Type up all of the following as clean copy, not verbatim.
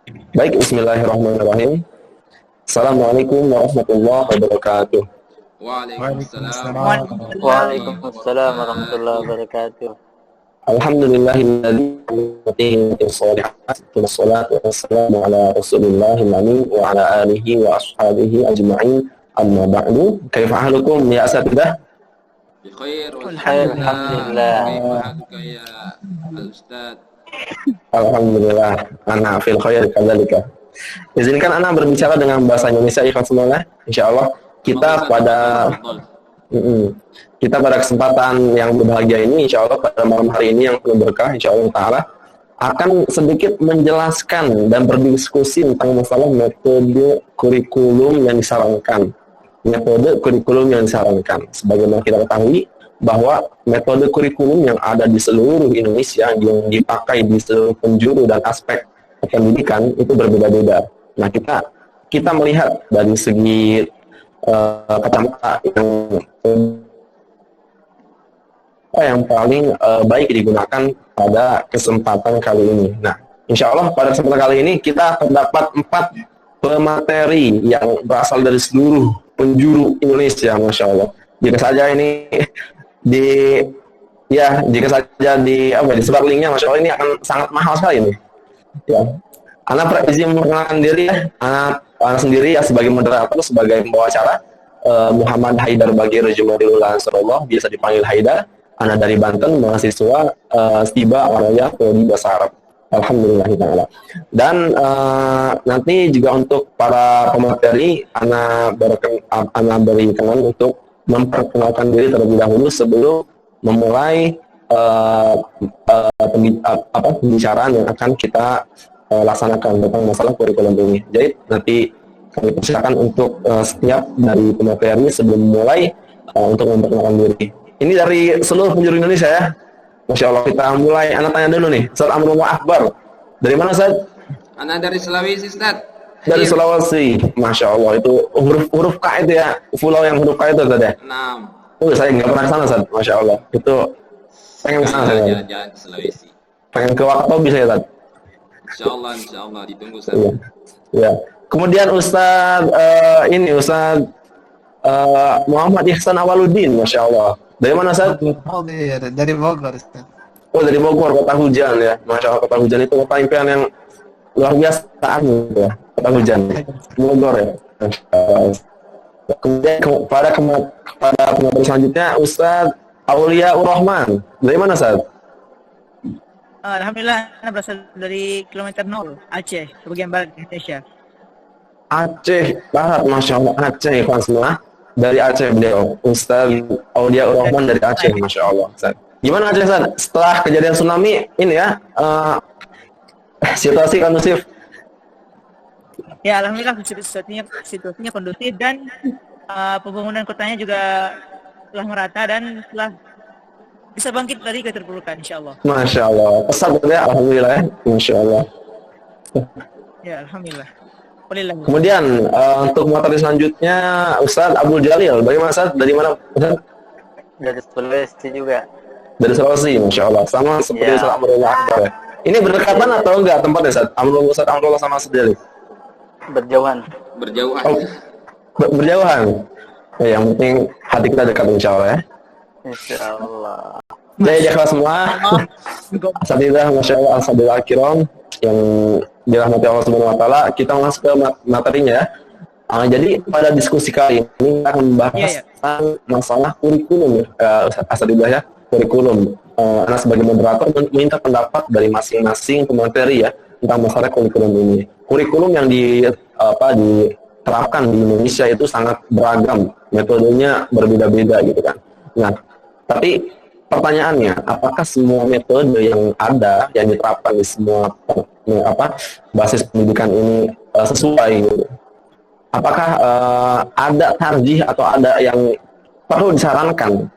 Baik, bismillahirrahmanirrahim. Assalamualaikum warahmatullahi wabarakatuh. Waalaikumsalam Waalaikumsalam. warahmatullahi Waalaikumsalam warahmatullahi wabarakatuh. wabarakatuh. Alhamdulillahilladzi shalihat wassalatu wassalamu ala Rasulillahil amin wa ala alihi wa ashabihi ajma'in. Amma ba'du. Kaifa halukum ya asatidah? Bi khair Alhamdulillah. Kaifa haluka ya Al-Ustaz? Alhamdulillah, ana fil khair kadzalika. Izinkan ana berbicara dengan bahasa Indonesia ikhwan semuanya. Insyaallah kita pada kita pada kesempatan yang berbahagia ini, insyaallah pada malam hari ini yang penuh berkah, insyaallah taala akan sedikit menjelaskan dan berdiskusi tentang masalah metode kurikulum yang disarankan. Metode kurikulum yang disarankan. Sebagaimana kita ketahui bahwa metode kurikulum yang ada di seluruh Indonesia yang dipakai di seluruh penjuru dan aspek pendidikan itu berbeda-beda. Nah, kita melihat dari segi kacamata yang paling baik digunakan pada kesempatan kali ini. Nah, insya Allah pada kesempatan kali ini kita terdapat 4 pemateri yang berasal dari seluruh penjuru Indonesia, masya Allah. Jika saja ini disebar linknya, masya Allah ini akan sangat mahal sekali ini. Ya, Ana izin memperkenalkan diri ya. Ana sendiri ya sebagai moderator, sebagai pembawa acara Muhammad Haidar Bagir Jumadilul Ansarullah, biasa dipanggil Haidar. Ana dari Banten, mahasiswa Stiba Araya Prodi Bahasa Arab. Alhamdulillah taala. Dan nanti juga untuk para pemateri Ana beri kenan untuk memperkenalkan diri terlebih dahulu sebelum memulai pembicaraan yang akan kita laksanakan tentang masalah kurikulum ini. Jadi nanti kami persilakan untuk setiap dari pemateri sebelum mulai untuk memperkenalkan diri. Ini dari seluruh penjuru Indonesia ya. Masya Allah, kita mulai. Anak tanya dulu nih, Ustaz Amrullah Akbar. Dari mana Ustaz? Anak dari Sulawesi, Ustaz. Dari Sulawesi. Masya Allah, itu huruf K itu ya, pulau yang huruf K itu Ustaz ya? 6. Saya nggak pernah ke sana Ustaz, Masya Allah. Itu pengen ke sana saya. Jalan ke Sulawesi. Pengen ke Wakatobi saya Ustaz. Insya Allah ditunggu Ustaz. Iya. Ya. Kemudian Ustaz Ustaz Muhammad Ihsan Awaluddin, Masya Allah. Dari mana Ustaz? Dari Bogor, Ustaz. Oh, dari Bogor, kota hujan ya. Masya Allah, kota hujan itu kota impian yang luar biasa gitu ya. Kota hujan. Bogor ya. Kemudian pada pemateri selanjutnya Ustaz Aulia Urrahman. Dari mana Ustaz? Alhamdulillah, saya berasal dari kilometer 0, Aceh, bagian barat Indonesia. Aceh Barat, Masya Allah. Aceh, ikhwan semua. Dari Aceh beliau, Ustaz Aulia Urrahman dari Aceh, Masya Allah. Ustaz. Gimana Aceh, Ustaz? Setelah kejadian tsunami ini ya, situasi kondusif? Ya, alhamdulillah situasinya kondusif dan pembangunan kotanya juga telah merata dan telah bisa bangkit dari keterpurukan, insya Allah. Masya Allah. Pesat ya, alhamdulillah ya, Masya Allah. Ya, alhamdulillah. Kemudian untuk materi selanjutnya Ustaz Abdul Jalil. Bagaimana Ustaz? Dari mana Ustaz? Dari Sulawesi juga. Dari Sulawesi, Masya Allah. Sama seperti Ustaz Amrullah Akbar ya. Ini berdekatan atau enggak tempatnya Ustaz? Ustaz Amrullah sama Ustaz Jalil? Berjauhan. Oh, berjauhan. Ya, yang penting hati kita dekat insya Allah ya. Insya Allah. Jadi kelas semua. Asatidzah, Masya Allah, asatidzah kiram yang dirahmati Allah Subhanahu wa taala, kita masuk ke materinya ya. Jadi pada diskusi kali ini kita akan membahas tentang masalah kurikulum ya, asatidzah ya, kurikulum. Anak sebagai moderator minta pendapat dari masing-masing pemateri ya tentang masalah kurikulum ini. Kurikulum yang diterapkan di Indonesia itu sangat beragam, metodenya berbeda-beda gitu kan. Nah, tapi pertanyaannya, apakah semua metode yang ada yang diterapkan di semua basis pendidikan ini sesuai gitu? Apakah ada tarjih atau ada yang perlu disarankan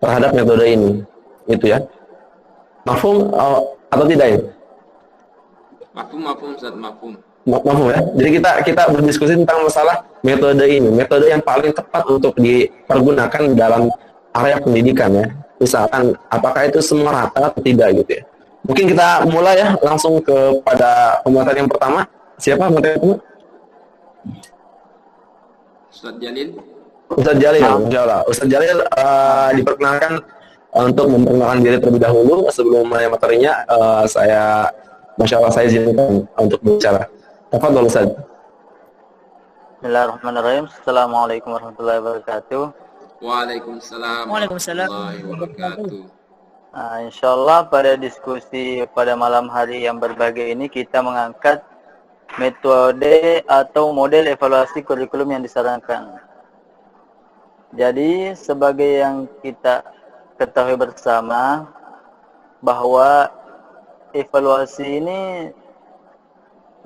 terhadap metode ini, gitu ya? Mafhum atau tidak ya? Mafhum Ustaz, mafhum. Mafhum ya. Jadi kita berdiskusi tentang masalah metode ini, metode yang paling tepat untuk dipergunakan dalam area pendidikan ya. Misalkan apakah itu semua rata atau tidak gitu ya. Mungkin kita mulai ya langsung kepada pemateri yang pertama. Siapa materi pertama? Ustaz Jalil. Ustaz Jalil, insyaallah. Ustaz Jalil diperkenalkan untuk memperkenalkan diri terlebih dahulu sebelum mulai materinya. Masya Allah saya izinkan untuk bicara. Tafadhol Ustaz. Bismillahirrahmanirrahim. Assalamualaikum warahmatullahi wabarakatuh. Waalaikumsalam Waalaikumsalam. warahmatullahi wabarakatuh. Insyaallah pada diskusi pada malam hari yang berbahagia ini kita mengangkat metode atau model evaluasi kurikulum yang disarankan. Jadi sebagai yang kita ketahui bersama bahwa evaluasi ini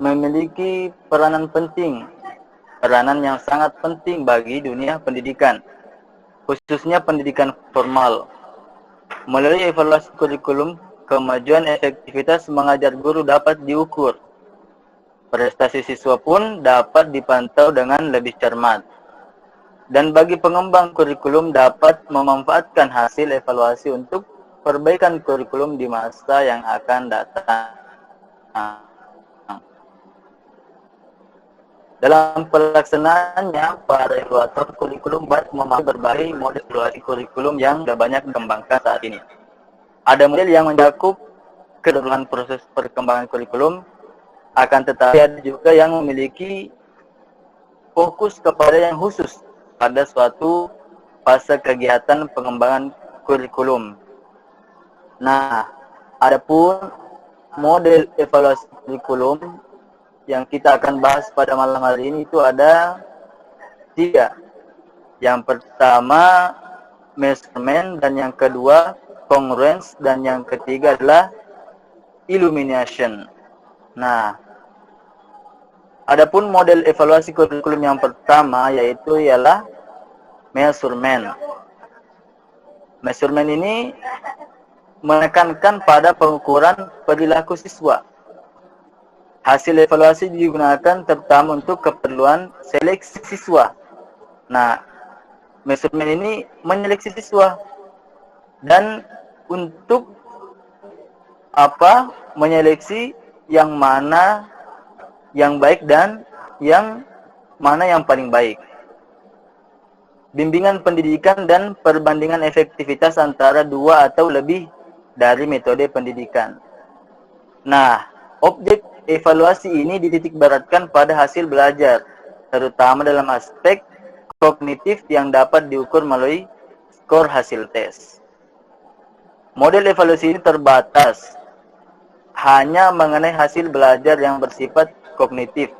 memiliki peranan penting, peranan yang sangat penting bagi dunia pendidikan, khususnya pendidikan formal. Melalui evaluasi kurikulum, kemajuan efektivitas mengajar guru dapat diukur. Prestasi siswa pun dapat dipantau dengan lebih cermat. Dan bagi pengembang kurikulum dapat memanfaatkan hasil evaluasi untuk perbaikan kurikulum di masa yang akan datang. Dalam pelaksanaannya, para evaluator kurikulum memakai berbagai model evaluasi kurikulum yang sudah banyak dikembangkan saat ini. Ada model yang mencakup keseluruhan proses perkembangan kurikulum, akan tetapi ada juga yang memiliki fokus kepada yang khusus pada suatu fase kegiatan pengembangan kurikulum. Nah, adapun model evaluasi kurikulum yang kita akan bahas pada malam hari ini itu ada 3. Yang pertama measurement, dan yang kedua congruence, dan yang ketiga adalah illumination. Nah, adapun model evaluasi kurikulum yang pertama yaitu ialah measurement. Measurement ini menekankan pada pengukuran perilaku siswa. Hasil evaluasi digunakan terutama untuk keperluan seleksi siswa. Nah, measurement ini menyeleksi siswa. Dan untuk menyeleksi yang mana yang baik dan yang mana yang paling baik. Bimbingan pendidikan dan perbandingan efektivitas antara 2 atau lebih dari metode pendidikan. Nah, objek evaluasi ini dititikberatkan pada hasil belajar, terutama dalam aspek kognitif yang dapat diukur melalui skor hasil tes. Model evaluasi ini terbatas hanya mengenai hasil belajar yang bersifat kognitif.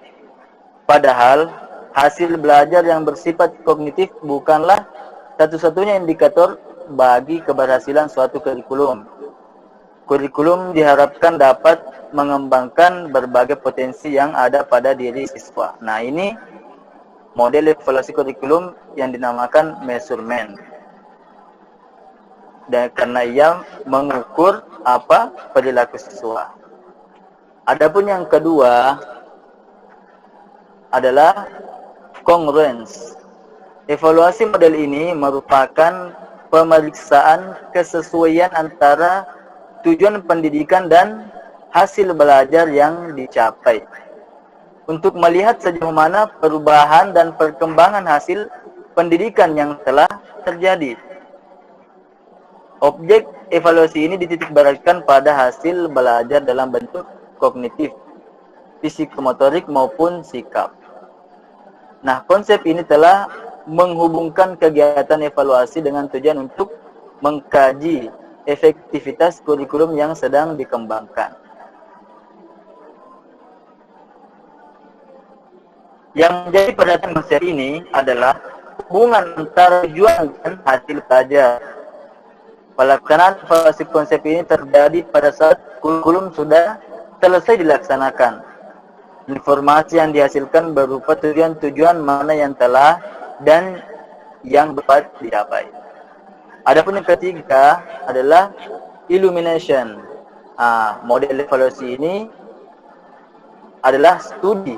Padahal, hasil belajar yang bersifat kognitif bukanlah satu-satunya indikator bagi keberhasilan suatu kurikulum. Kurikulum diharapkan dapat mengembangkan berbagai potensi yang ada pada diri siswa. Nah, ini model evaluasi kurikulum yang dinamakan measurement. Dan karena ia mengukur perilaku siswa. Adapun yang kedua adalah congruence. Evaluasi model ini merupakan pemeriksaan kesesuaian antara tujuan pendidikan dan hasil belajar yang dicapai, untuk melihat sejauh mana perubahan dan perkembangan hasil pendidikan yang telah terjadi. Objek evaluasi ini dititikberatkan pada hasil belajar dalam bentuk kognitif, psikomotorik maupun sikap. Nah, konsep ini telah menghubungkan kegiatan evaluasi dengan tujuan untuk mengkaji efektivitas kurikulum yang sedang dikembangkan. Yang menjadi perhatian konsep ini adalah hubungan antara tujuan dan hasil belajar. Pelaksanaan evaluasi konsep ini terjadi pada saat kurikulum sudah selesai dilaksanakan. Informasi yang dihasilkan berupa tujuan-tujuan mana yang telah dan yang dapat dicapai. Adapun yang ketiga adalah illumination. Model evaluasi ini adalah studi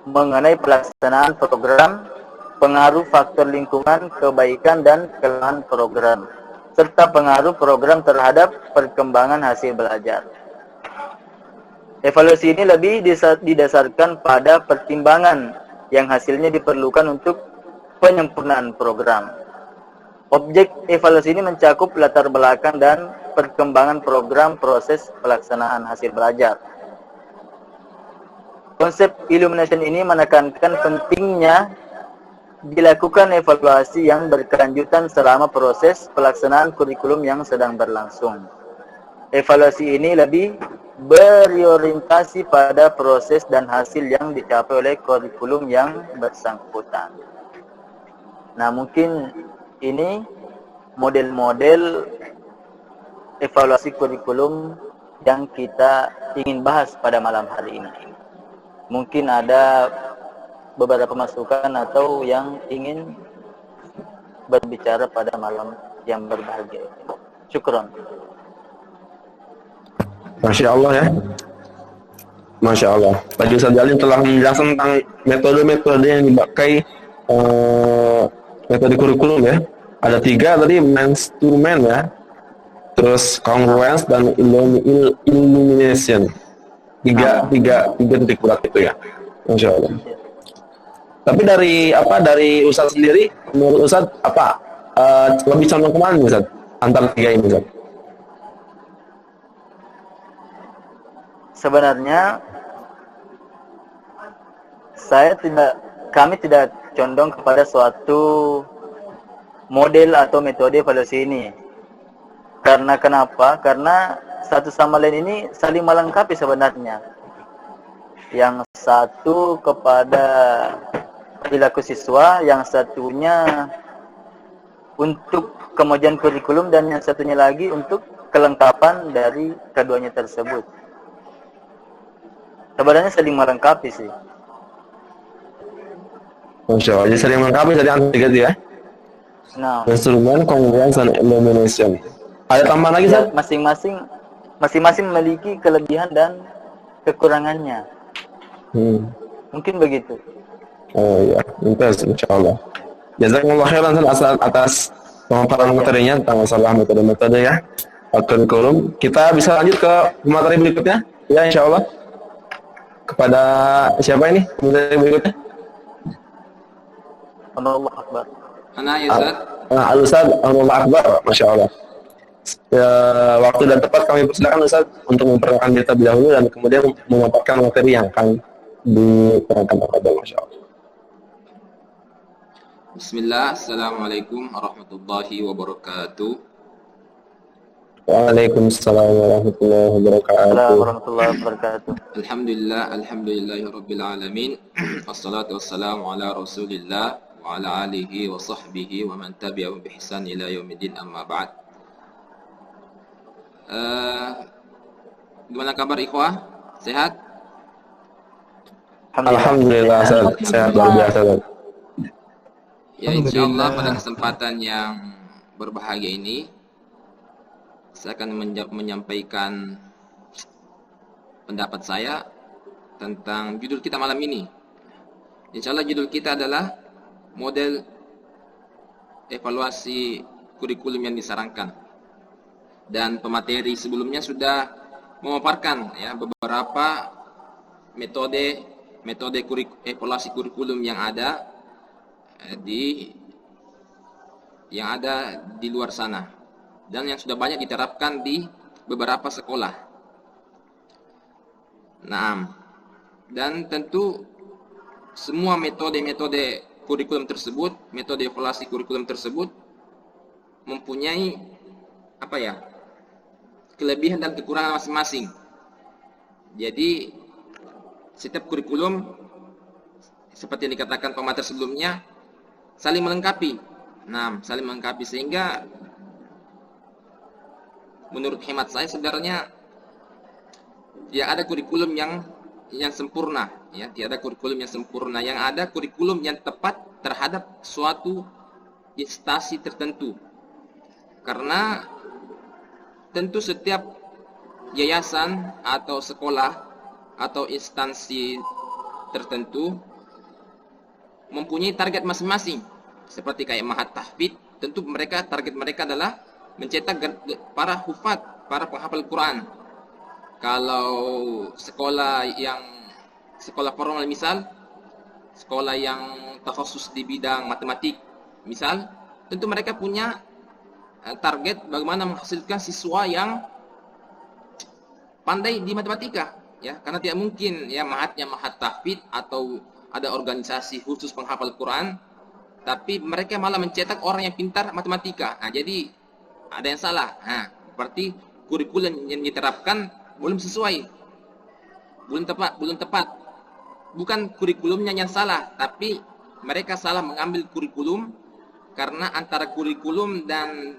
mengenai pelaksanaan program, pengaruh faktor lingkungan, kebaikan dan kelemahan program, serta pengaruh program terhadap perkembangan hasil belajar. Evaluasi ini lebih didasarkan pada pertimbangan yang hasilnya diperlukan untuk penyempurnaan program. Objek evaluasi ini mencakup latar belakang dan perkembangan program proses pelaksanaan hasil belajar. Konsep illumination ini menekankan pentingnya dilakukan evaluasi yang berkelanjutan selama proses pelaksanaan kurikulum yang sedang berlangsung. Evaluasi ini lebih berorientasi pada proses dan hasil yang dicapai oleh kurikulum yang bersangkutan. Nah, mungkin ini model-model evaluasi kurikulum yang kita ingin bahas pada malam hari ini. Mungkin ada beberapa masukan atau yang ingin berbicara pada malam yang berbahagia. Syukron. Masya Allah ya. Masya Allah. Tadi Ustaz Jalil telah menjelaskan tentang metode-metode yang dipakai metode kurikulum ya. Ada 3 tadi, instrumen ya. Terus congruence dan illumination. Tiga titik berat itu ya. Masya Allah. Tapi dari Ustaz sendiri, menurut Ustaz lebih condong kemana Ustaz? Antara 3 ini Ustaz? Sebenarnya kami tidak condong kepada suatu model atau metode evaluasi ini. Karena kenapa? Karena satu sama lain ini saling melengkapi sebenarnya. Yang satu kepada perilaku siswa, yang satunya untuk kemajuan kurikulum, dan yang satunya lagi untuk kelengkapan dari keduanya tersebut. Sebenarnya saling melengkapi sih. Masya Allah, jadi saling melengkapi dari antara 3 itu ya. Nah, Instrumen, congruence, dan illumination. Ada tambahan lagi, Ustaz? masing-masing memiliki kelebihan dan kekurangannya. Mungkin begitu. Oh iya, mumtaz, insyaallah. Jazakumullah khairan atas pemaparan materinya tentang masalah metode-metode ya, kurikulum. Kita bisa lanjut ke materi berikutnya, ya insyaallah. Kepada siapa ini materi berikutnya? Allah Akbar. Ana ya Ustaz. Al-Ustaz Allah Akbar, Masya Allah. Waktu dan tempat kami persilakan Ustaz untuk memperkenalkan diri terlebih dahulu dan kemudian memaparkan materi yang akan diterangkan kepada Masya Allah. Bismillah. Assalamualaikum warahmatullahi wabarakatuh. Waalaikumsalam warahmatullahi wabarakatuh. Alhamdulillahirabbil alamin. Wassalatu wassalamu ala Rasulillah wa ala alihi wa sahbihi wa man tabi'ahum bi ihsan ila yaumiddin, amma ba'd. Gimana kabar ikhwah? Sehat? Alhamdulillah, sehat luar biasa. Ya, insyaallah pada kesempatan yang berbahagia ini saya akan menyampaikan pendapat saya tentang judul kita malam ini. Insyaallah judul kita adalah model evaluasi kurikulum yang disarankan. Dan pemateri sebelumnya sudah memaparkan ya beberapa metode evaluasi kurikulum yang ada di luar sana dan yang sudah banyak diterapkan di beberapa sekolah. Nah, dan tentu semua metode kurikulum tersebut, metode evaluasi kurikulum tersebut mempunyai kelebihan dan kekurangan masing-masing. Jadi setiap kurikulum seperti yang dikatakan pemateri sebelumnya saling melengkapi. Nah, saling melengkapi sehingga menurut hemat saya sebenarnya tidak ada kurikulum yang sempurna, ya, tidak ada kurikulum yang sempurna. Yang ada kurikulum yang tepat terhadap suatu instansi tertentu. Karena tentu setiap yayasan atau sekolah atau instansi tertentu mempunyai target masing-masing. Seperti kayak Mahat Tahfidz, tentu target mereka adalah mencetak para hufaz, para penghafal Quran. Kalau sekolah formal misal, sekolah yang takhusus di bidang matematik misal, tentu mereka punya target bagaimana menghasilkan siswa yang pandai di matematika, ya, karena tidak mungkin ya mahatnya mahat tahfidz atau ada organisasi khusus penghafal Quran, tapi mereka malah mencetak orang yang pintar matematika. Nah, jadi ada yang salah. Nah, berarti kurikulum yang diterapkan belum sesuai, belum tepat. Bukan kurikulumnya yang salah, tapi mereka salah mengambil kurikulum karena antara kurikulum dan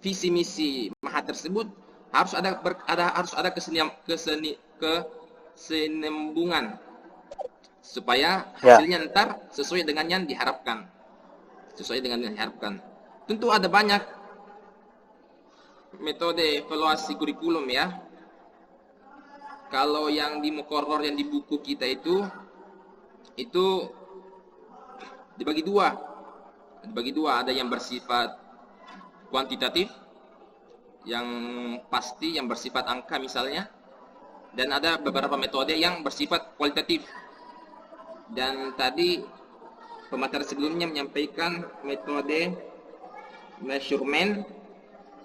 visi misi mahat tersebut harus ada kesinambungan supaya hasilnya ntar sesuai dengan yang diharapkan. Tentu ada banyak metode evaluasi kurikulum ya. Kalau yang di muqarrar yang di buku kita itu dibagi dua. Ada yang bersifat kuantitatif, yang pasti yang bersifat angka misalnya, dan ada beberapa metode yang bersifat kualitatif. Dan tadi pemateri sebelumnya menyampaikan metode measurement,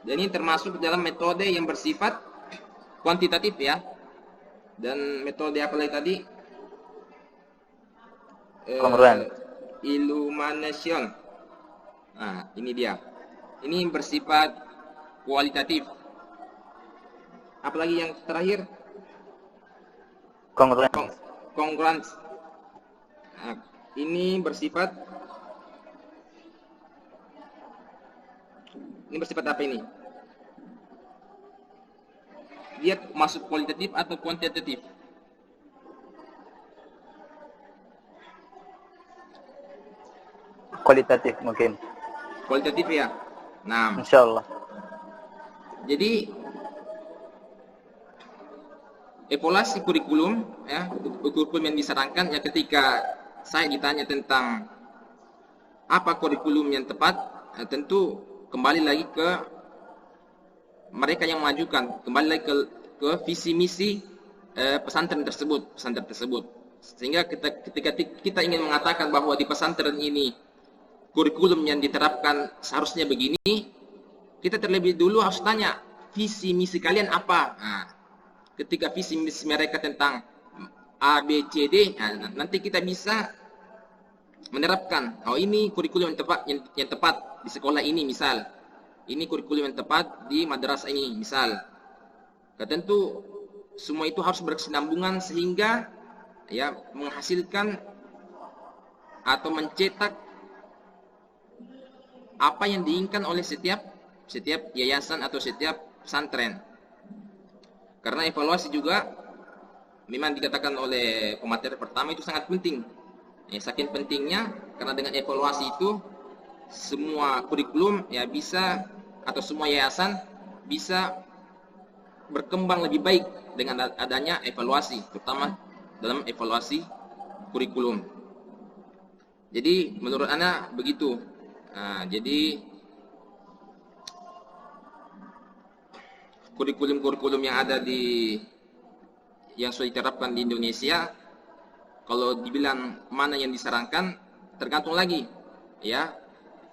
dan ini termasuk dalam metode yang bersifat kuantitatif ya. Dan metode apa lagi tadi? Illumination. Nah, ini dia. Ini bersifat kualitatif. Apalagi yang terakhir? Congruence. Nah, ini bersifat apa ini? Dia masuk kualitatif atau kuantitatif? Kualitatif mungkin. Kualitatif ya. Nah, insyaallah. Jadi evaluasi kurikulum ya, kurikulum yang disarankan ya, ketika saya ditanya tentang apa kurikulum yang tepat, tentu kembali lagi ke mereka yang mengajukan, kembali lagi ke visi misi pesantren tersebut. Sehingga ketika kita ingin mengatakan bahwa di pesantren ini kurikulum yang diterapkan seharusnya begini, kita terlebih dulu harus tanya visi misi kalian apa. Nah, ketika visi misi mereka tentang A, B, C, D, nah, nanti kita bisa menerapkan, oh ini kurikulum yang tepat di sekolah ini misal, ini kurikulum yang tepat di madrasah ini misal. Tentu semua itu harus berkesinambungan sehingga ya menghasilkan atau mencetak apa yang diinginkan oleh setiap yayasan atau setiap pesantren. Karena evaluasi juga memang dikatakan oleh pemateri pertama itu sangat penting. Saking pentingnya karena dengan evaluasi itu semua kurikulum ya bisa, atau semua yayasan bisa berkembang lebih baik dengan adanya evaluasi, terutama dalam evaluasi kurikulum. Jadi menurut Ana begitu. Nah, jadi kurikulum yang ada yang sudah diterapkan di Indonesia, kalau dibilang mana yang disarankan, tergantung lagi ya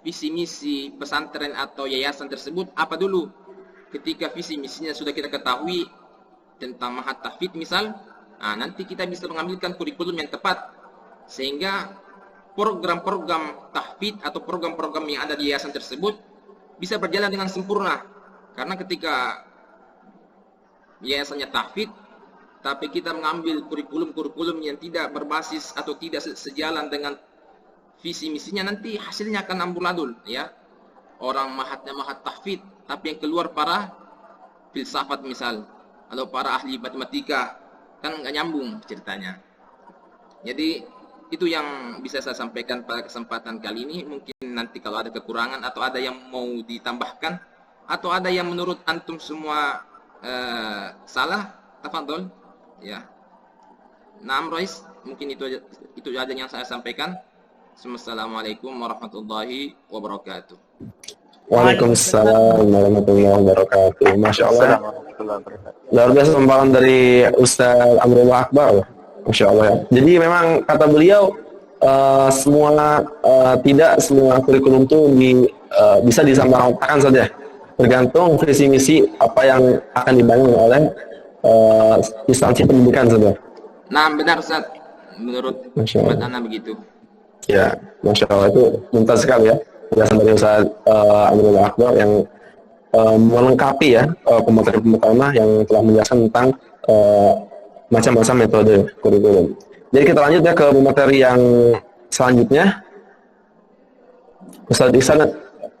visi misi pesantren atau yayasan tersebut apa dulu. Ketika visi misinya sudah kita ketahui tentang mahat tahfidz misal, nah nanti kita bisa mengambilkan kurikulum yang tepat sehingga program-program tahfidz atau program-program yang ada di yayasan tersebut bisa berjalan dengan sempurna. Karena ketika yayasannya tahfidz tapi kita mengambil kurikulum-kurikulum yang tidak berbasis atau tidak sejalan dengan visi misinya, nanti hasilnya akan amburadul ya. Orang mahatnya mahat tahfidz tapi yang keluar para filsafat misal atau para ahli matematika, kan nggak nyambung ceritanya. Jadi itu yang bisa saya sampaikan pada kesempatan kali ini. Mungkin nanti kalau ada kekurangan atau ada yang mau ditambahkan atau ada yang menurut antum semua salah, tafadhol ya. Naam Rois, mungkin itu aja yang saya sampaikan. Assalamualaikum warahmatullahi wabarakatuh. Waalaikumsalam warahmatullahi wabarakatuh. Masya Allah. Assalamualaikum warahmatullahi wabarakatuh. Luar biasa pemaparan dari Ustaz Amrullah Akbar. Masya Allah ya. Jadi memang kata beliau tidak semua kurikulum itu bisa disamaratakan saja. Tergantung visi misi apa yang akan dibangun oleh instansi pendidikan saja. Nah, benar Ustaz. Menurut Masya Allah. pendapat Ana begitu. Ya, Masya Allah itu mumtaz sekali ya penjelasan dari Ustaz Amrullah Akbar yang melengkapi ya pemateri-pemateri yang telah menjelaskan tentang macam-macam metode kurikulum. Jadi kita lanjut ya ke materi yang selanjutnya. Ustaz Ihsan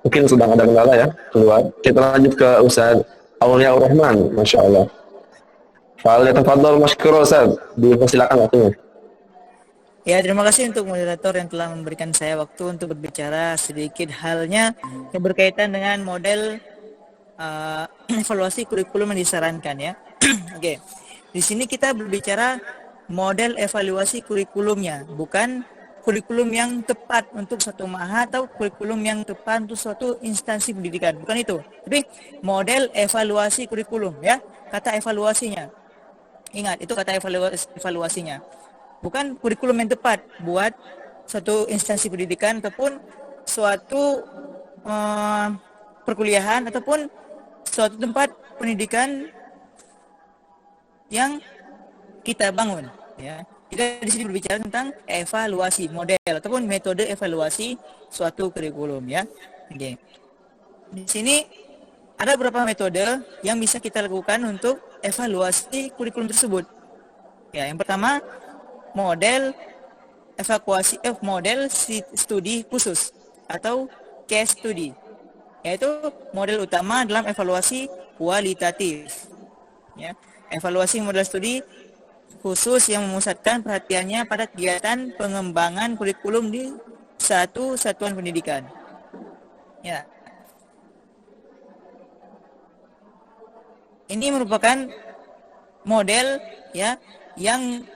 mungkin sedang ada kendala ya keluar. Kita lanjut ke Ustaz Aulia Rahman, Masya Allah. Fa'aliyatafadhal masykur Ustaz, dipersilakan waktunya. Ya, terima kasih untuk moderator yang telah memberikan saya waktu untuk berbicara sedikit halnya yang berkaitan dengan model evaluasi kurikulum yang disarankan ya. Oke. Di sini kita berbicara model evaluasi kurikulumnya, bukan kurikulum yang tepat untuk suatu ma'had atau kurikulum yang tepat untuk suatu instansi pendidikan, bukan itu. Tapi model evaluasi kurikulum ya, kata evaluasinya. Ingat, itu kata evaluasinya. Bukan kurikulum yang tepat buat suatu instansi pendidikan ataupun suatu perkuliahan ataupun suatu tempat pendidikan yang kita bangun ya. Kita di sini berbicara tentang evaluasi model ataupun metode evaluasi suatu kurikulum ya. Oke. Di sini ada beberapa metode yang bisa kita lakukan untuk evaluasi kurikulum tersebut. Ya, yang pertama model studi khusus atau case study, yaitu model utama dalam evaluasi kualitatif. Ya, evaluasi model studi khusus yang memusatkan perhatiannya pada kegiatan pengembangan kurikulum di satu satuan pendidikan. Ya, ini merupakan model ya yang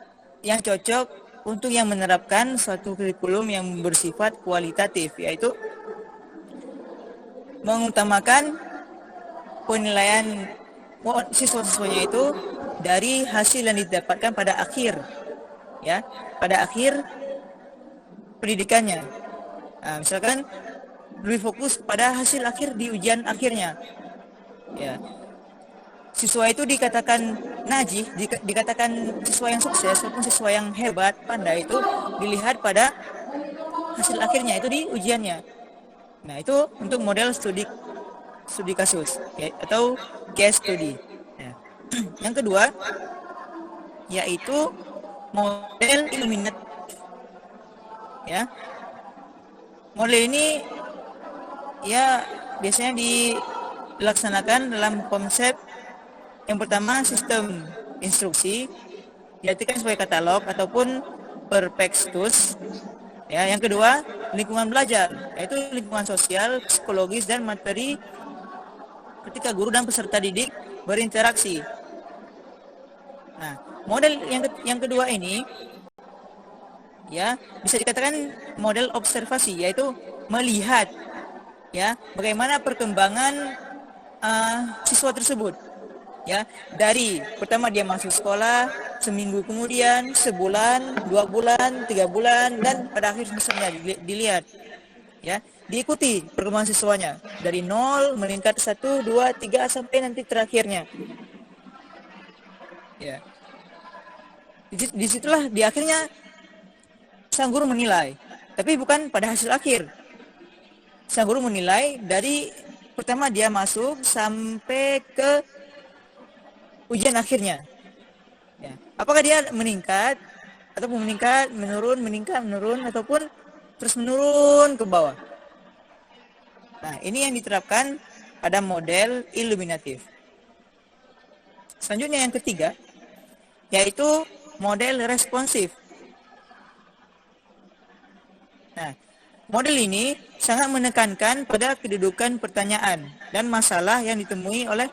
cocok untuk yang menerapkan suatu kurikulum yang bersifat kualitatif, yaitu mengutamakan penilaian siswa-siswanya itu dari hasil yang didapatkan pada akhir pendidikannya. Nah, misalkan lebih fokus pada hasil akhir di ujian akhirnya. Ya. Siswa itu dikatakan najih, dikatakan siswa yang sukses ataupun siswa yang hebat, pandai itu dilihat pada hasil akhirnya itu di ujiannya. Nah, itu untuk model studi kasus ya, atau case study. Ya. Yang kedua yaitu model illuminatif. Ya. Model ini ya biasanya dilaksanakan dalam konsep yang pertama sistem instruksi, diartikan sebagai katalog ataupun perpektus. Ya, yang kedua lingkungan belajar, yaitu lingkungan sosial, psikologis dan materi ketika guru dan peserta didik berinteraksi. Nah, model yang kedua ini ya bisa dikatakan model observasi, yaitu melihat ya bagaimana perkembangan siswa tersebut. Ya, dari pertama dia masuk sekolah, seminggu kemudian, sebulan, 2 bulan, 3 bulan, dan pada akhir semesternya dilihat. Ya, diikuti perkembangan siswanya dari 0 meningkat 1, 2, 3 sampai nanti terakhirnya. Ya. Disitulah di akhirnya sang guru menilai, tapi bukan pada hasil akhir. Sang guru menilai dari pertama dia masuk sampai ke ujian akhirnya. Ya. Apakah dia meningkat ataupun menurun ataupun terus menurun ke bawah. Nah, ini yang diterapkan pada model illuminatif. Selanjutnya yang ketiga yaitu model responsif. Nah, model ini sangat menekankan pada kedudukan pertanyaan dan masalah yang ditemui oleh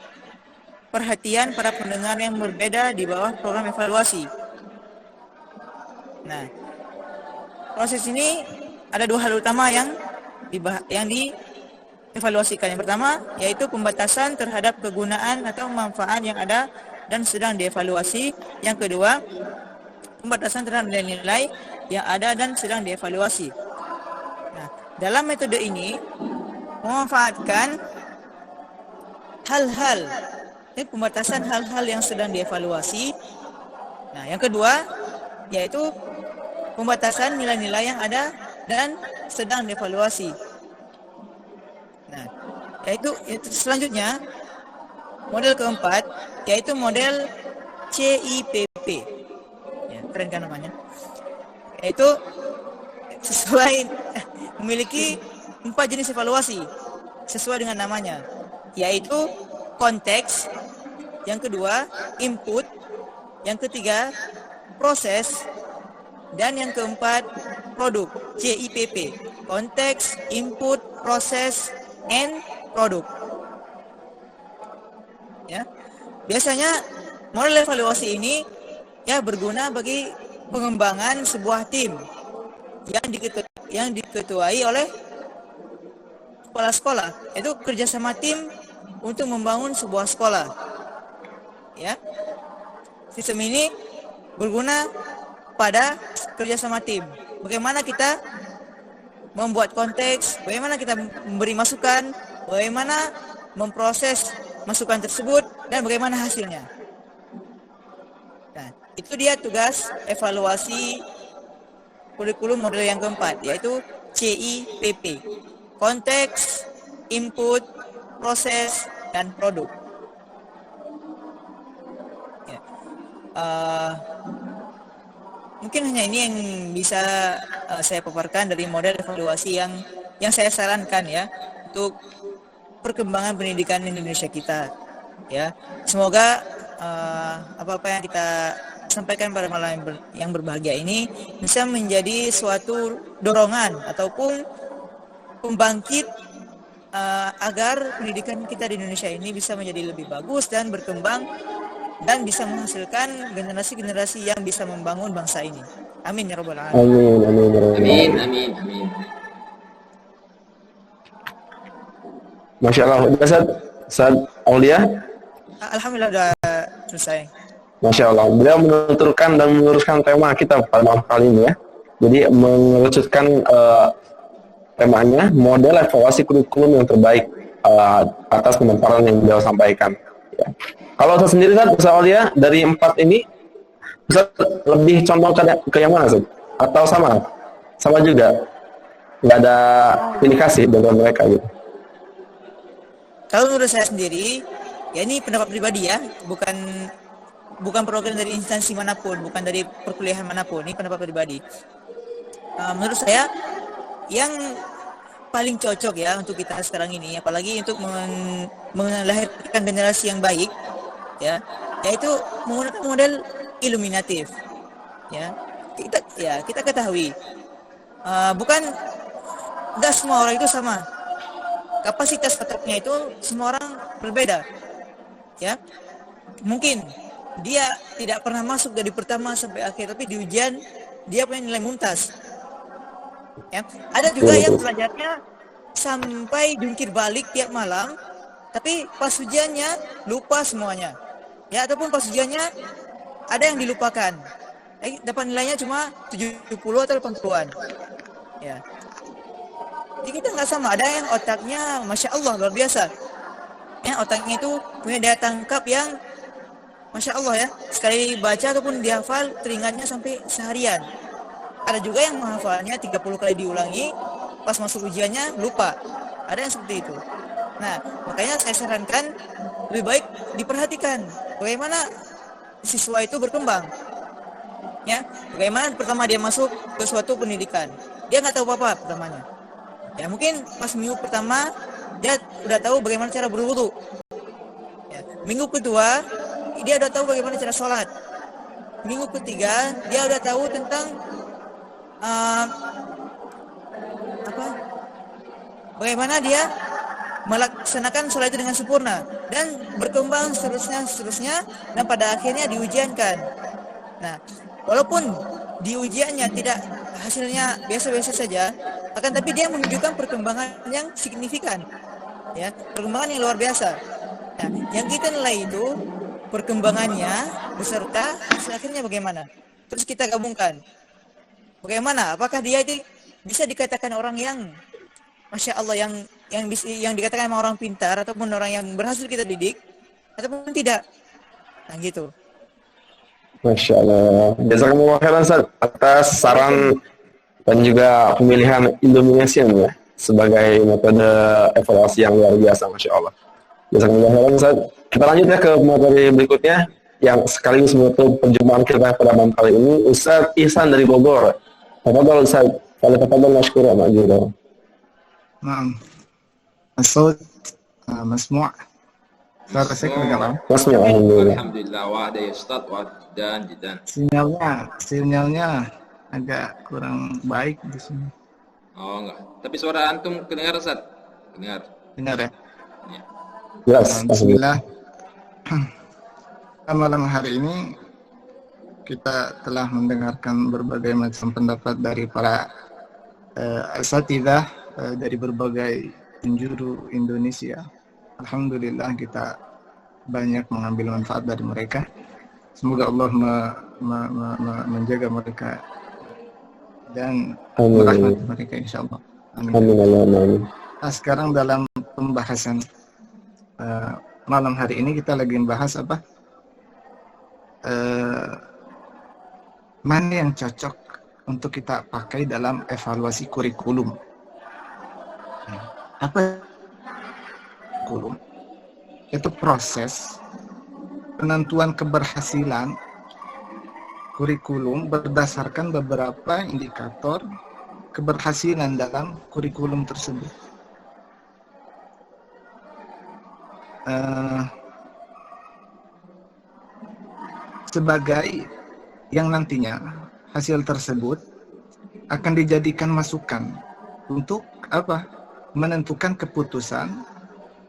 perhatian para pendengar yang berbeda di bawah program evaluasi. Nah, proses ini ada 2 hal utama yang evaluasikan. Yang pertama yaitu pembatasan terhadap kegunaan atau manfaat yang ada dan sedang dievaluasi. Yang kedua, pembatasan terhadap nilai-nilai yang ada dan sedang dievaluasi. Nah, dalam metode ini memanfaatkan hal-hal, pembatasan hal-hal yang sedang dievaluasi. Nah, yang kedua yaitu pembatasan nilai-nilai yang ada dan sedang dievaluasi. Nah, yaitu selanjutnya model keempat yaitu model CIPP. Ya, keren kan namanya? Yaitu sesuai memiliki 4 jenis evaluasi sesuai dengan namanya, yaitu konteks, yang kedua input, yang ketiga proses, dan yang keempat produk. CIPP, konteks, input, proses, and produk. Ya, biasanya model evaluasi ini ya berguna bagi pengembangan sebuah tim yang diketuai oleh kepala sekolah. Itu kerjasama tim untuk membangun sebuah sekolah. Ya, sistem ini berguna pada kerjasama tim. Bagaimana kita membuat konteks, bagaimana kita memberi masukan, bagaimana memproses masukan tersebut, dan bagaimana hasilnya. Nah, itu dia tugas evaluasi kurikulum model yang keempat, yaitu CIPP. Konteks, input, proses, dan produk. Ya. Mungkin hanya ini yang bisa saya paparkan dari model evaluasi yang saya sarankan ya untuk perkembangan pendidikan Indonesia kita. Ya, semoga apa-apa yang kita sampaikan pada malam yang berbahagia ini bisa menjadi suatu dorongan ataupun pembangkit agar pendidikan kita di Indonesia ini bisa menjadi lebih bagus dan berkembang dan bisa menghasilkan generasi-generasi yang bisa membangun bangsa ini. Amin ya rabbal alamin. Amin, amin, ya rabbal alamin. Amin, amin, amin. Masya Allah, Ustaz Aulia. Alhamdulillah sudah selesai. Masya Allah, beliau menuturkan dan meluruskan tema kita pada malam kali ini ya. Jadi mengerucutkan temanya model evaluasi kurikulum yang terbaik atas pemaparan yang beliau sampaikan. Ya. Kalau saya sendiri kan, Ustaz Aulia, dari 4 ini Ustaz lebih condong ke yang mana Ustaz? Atau sama? Sama juga? Nggak ada indikasi dengan mereka gitu? Kalau menurut saya sendiri, ya ini pendapat pribadi ya, bukan program dari instansi manapun, bukan dari perkuliahan manapun, ini pendapat pribadi. Menurut saya yang paling cocok ya untuk kita sekarang ini, apalagi untuk melahirkan generasi yang baik, ya, yaitu menggunakan model iluminatif. Ya, kita ketahui, nggak semua orang itu sama. Kapasitas otaknya itu semua orang berbeda. Ya, mungkin dia tidak pernah masuk dari pertama sampai akhir, tapi di ujian dia punya nilai mumtaz. Ya, ada juga yang belajarnya sampai jungkir balik tiap malam, tapi pas ujiannya lupa semuanya. Ya, ataupun pas ujiannya ada yang dilupakan. Dapat nilainya cuma 70 atau 80-an. Ya. Jadi kita nggak sama, ada yang otaknya Masya Allah luar biasa. Ya, otaknya itu punya daya tangkap yang Masya Allah ya, sekali baca ataupun dihafal teringatnya sampai seharian. Ada juga yang menghafalnya 30 kali diulangi, pas masuk ujiannya lupa. Ada yang seperti itu. Nah, makanya saya sarankan lebih baik diperhatikan bagaimana siswa itu berkembang. Ya, bagaimana pertama dia masuk ke suatu pendidikan, dia nggak tahu apa-apa pertamanya. Ya, mungkin pas minggu pertama dia udah tahu bagaimana cara berwudu. Ya, minggu kedua dia udah tahu bagaimana cara sholat. Minggu ketiga dia udah tahu tentang bagaimana dia melaksanakan sholat itu dengan sempurna dan berkembang seterusnya dan pada akhirnya diujiankan. Nah, walaupun di ujiannya tidak hasilnya biasa-biasa saja, akan tapi dia menunjukkan perkembangan yang signifikan. ya, perkembangan yang luar biasa. Nah, yang kita nilai itu perkembangannya beserta hasil akhirnya bagaimana. Terus kita gabungkan. Bagaimana? Apakah dia itu bisa dikatakan orang yang Masya Allah yang dikatakan sama orang pintar ataupun orang yang berhasil kita didik ataupun tidak. Nah gitu. Masya Allah. Jazakumullah khairan Ustaz atas saran dan juga pemilihan illumination ya sebagai metode evaluasi yang luar biasa, Masya Allah. Jazakumullah khairan Ustaz. Kita lanjut ya ke materi berikutnya yang sekaligus menutup perjumpaan kita pada malam kali ini. Ustaz Ihsan dari Bogor. Tafadhal Ustaz. Kalau tafadhal masykur ma'jura. نعم الصوت مسموع suara saya kedengaran Masya Allah. Alhamdulillah wa ada ya Ustaz wa dan jidan. sinyalnya agak kurang baik di sini. Oh enggak. Tapi suara antum kedengar Ustaz? Dengar. Dengar ya? Ya. Jelas. Bismillah. Malam hari ini kita telah mendengarkan berbagai macam pendapat dari para asatidzah dari berbagai penjuru Indonesia. Alhamdulillah kita banyak mengambil manfaat dari mereka. Semoga Allah menjaga mereka dan merahmati mereka insyaallah. Amin. Amin. Nah, sekarang dalam pembahasan malam hari ini kita lagi membahas apa? Mana yang cocok untuk kita pakai dalam evaluasi kurikulum? Apa kurikulum? Itu proses penentuan keberhasilan kurikulum berdasarkan beberapa indikator keberhasilan dalam kurikulum tersebut. Sebagai yang nantinya hasil tersebut akan dijadikan masukan untuk apa? Menentukan keputusan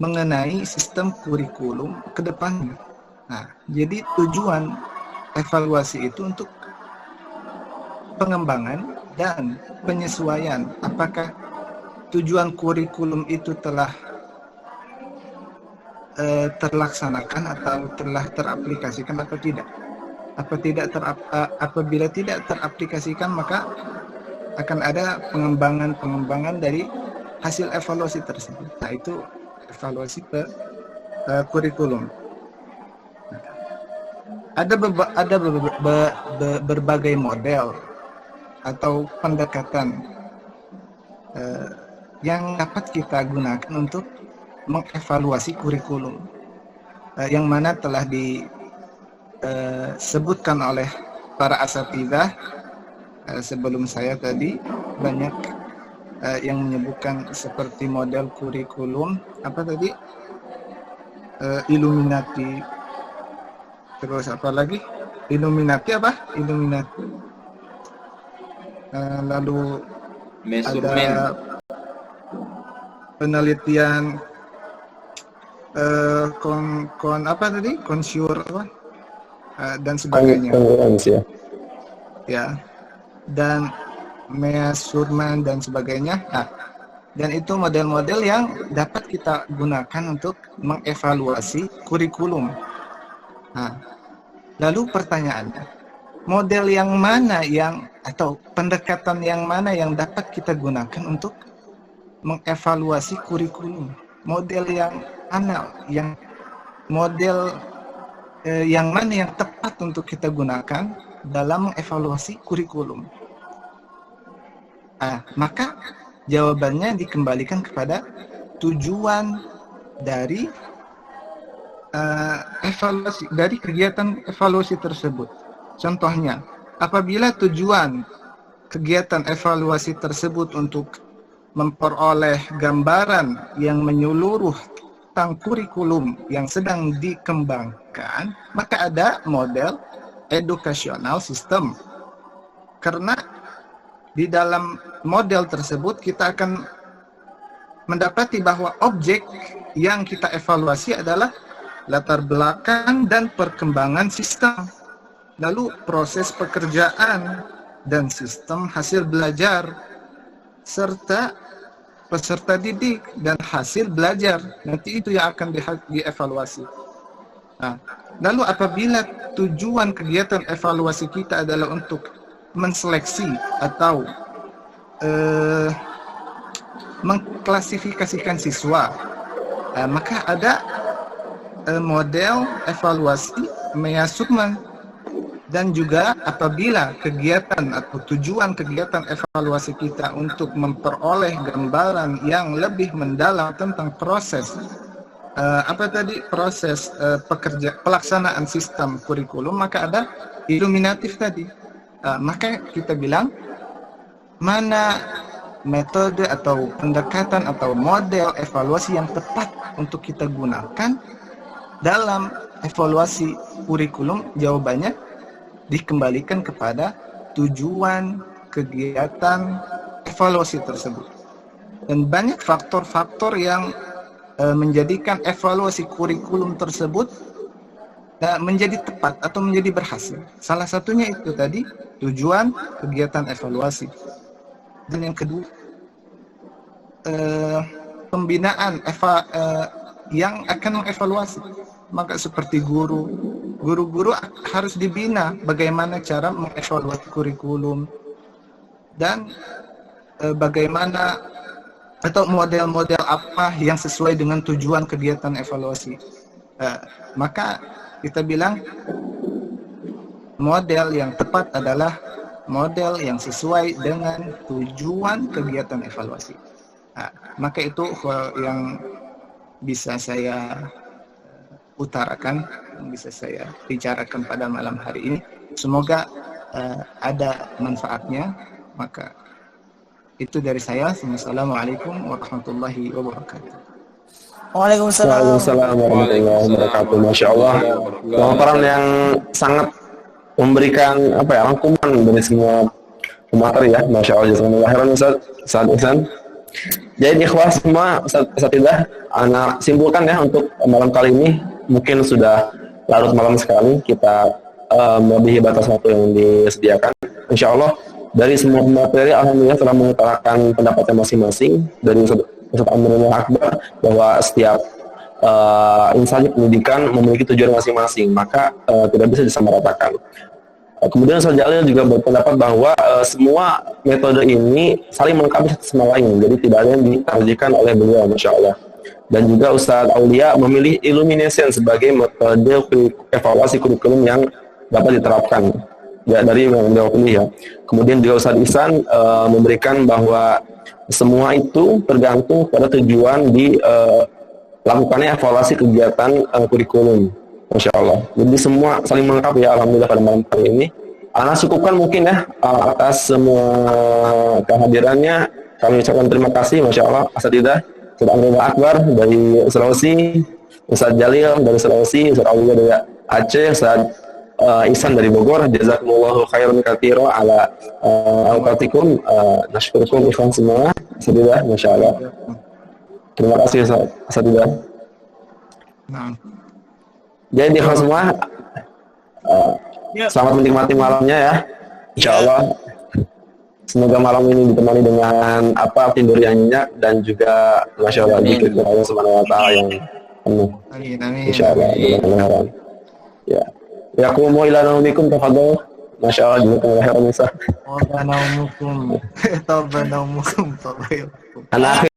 mengenai sistem kurikulum ke depannya. Nah, jadi tujuan evaluasi itu untuk pengembangan dan penyesuaian. Apakah tujuan kurikulum itu telah terlaksanakan atau telah teraplikasikan atau tidak? Apabila tidak teraplikasikan, maka akan ada pengembangan dari hasil evaluasi tersebut. Nah, itu evaluasi kurikulum. Ada berbagai model atau pendekatan yang dapat kita gunakan untuk mengevaluasi kurikulum, yang mana telah disebutkan oleh para asatidzah sebelum saya tadi. Banyak yang menyebutkan seperti model kurikulum apa tadi, Illuminati, terus apa lagi, Illuminati lalu Measurement. ada penelitian konsur apa dan sebagainya ya, dan measurement dan sebagainya. Nah, dan itu model-model yang dapat kita gunakan untuk mengevaluasi kurikulum. Nah, lalu pertanyaannya, model yang mana atau pendekatan yang mana yang dapat kita gunakan untuk mengevaluasi kurikulum? Model yang mana yang tepat untuk kita gunakan dalam mengevaluasi kurikulum? Maka jawabannya dikembalikan kepada tujuan dari evaluasi, dari kegiatan evaluasi tersebut. Contohnya, apabila tujuan kegiatan evaluasi tersebut untuk memperoleh gambaran yang menyeluruh tentang kurikulum yang sedang dikembangkan, maka ada model educational system. Karena di dalam model tersebut kita akan mendapati bahwa objek yang kita evaluasi adalah latar belakang dan perkembangan sistem, lalu proses pekerjaan dan sistem hasil belajar, serta peserta didik dan hasil belajar. Nanti itu yang akan dievaluasi. Nah, lalu apabila tujuan kegiatan evaluasi kita adalah untuk menseleksi atau mengklasifikasikan siswa, maka ada model evaluasi Mea Sukman. Dan juga apabila kegiatan atau tujuan kegiatan evaluasi kita untuk memperoleh gambaran yang lebih mendalam tentang proses pelaksanaan sistem kurikulum, maka ada iluminatif tadi. Maka kita bilang mana metode atau pendekatan atau model evaluasi yang tepat untuk kita gunakan dalam evaluasi kurikulum. Jawabannya dikembalikan kepada tujuan kegiatan evaluasi tersebut. Dan banyak faktor-faktor yang menjadikan evaluasi kurikulum tersebut menjadi tepat atau menjadi berhasil. Salah satunya itu tadi, tujuan kegiatan evaluasi. Dan yang kedua, pembinaan yang akan mengevaluasi. Maka seperti guru-guru harus dibina bagaimana cara mengevaluasi kurikulum dan bagaimana atau model-model apa yang sesuai dengan tujuan kegiatan evaluasi. Maka kita bilang model yang tepat adalah model yang sesuai dengan tujuan kegiatan evaluasi. Maka itu yang bisa saya utarakan, yang bisa saya bicarakan pada malam hari ini. Semoga ada manfaatnya. Maka itu dari saya. Assalamualaikum warahmatullahi wabarakatuh. Waalaikumsalam. Waalaikumsalam warahmatullahi wabarakatuh. Masya Allah, pemaparan yang sangat memberikan rangkuman dari semua materi ya. Masya Allah, jazakumullah khairan Ustaz Ihsan. Jadi ikhwah semua, Ustazidah, anak simpulkan ya untuk malam kali ini. Mungkin sudah larut malam sekali, kita melebihi batas waktu yang disediakan. Insya Allah dari semua materi alhamdulillah telah mengutarakan pendapatnya masing-masing. Dari Ustaz Amrullah Akbar bahwa setiap instansi pendidikan memiliki tujuan masing-masing, maka tidak bisa disamaratakan. Kemudian Ustaz Jalil juga berpendapat bahwa semua metode ini saling melengkapi satu sama lain, jadi tidak ada yang ditarjikan oleh beliau, Masya Allah. Dan juga Ustaz Aulia memilih illumination sebagai metode evaluasi kurikulum yang dapat diterapkan ya, dari yang beliau pilih ya. Kemudian juga Ustaz Ihsan memberikan bahwa semua itu tergantung pada tujuan di lakukannya evaluasi kegiatan kurikulum. Masya Allah. Jadi semua saling melengkapi ya, alhamdulillah pada malam kali ini. Ana cukupkan mungkin ya atas semua kehadirannya. Kami ucapkan terima kasih, Masya Allah. Asatidah, Ustaz Amrullah Akbar dari Sulawesi, Ustaz Jalil dari Sulawesi, Ustaz Aulia dari Aceh, Ustaz Ihsan dari Bogor. Jazakumullahu khairan katsira ala awqatikum. Nashkurukum ikhwan semua. Asatidah, Masya Allah. Terima kasih Asatidah. Nah. Jadi ikhwan semua, selamat menikmati malamnya ya. Insya Allah semoga malam ini ditemani dengan tidur yang nyenyak dan juga Masya Allah zikir kepada Allah Subhanahu Wa Taala yang penuh. Amin. Insya Allah. Ya. Yaqumu ila naumikum tafadhol. Masya Allah jazakumullah khairan Ustaz. Tawba naumukum. Tawba naumukum. Anak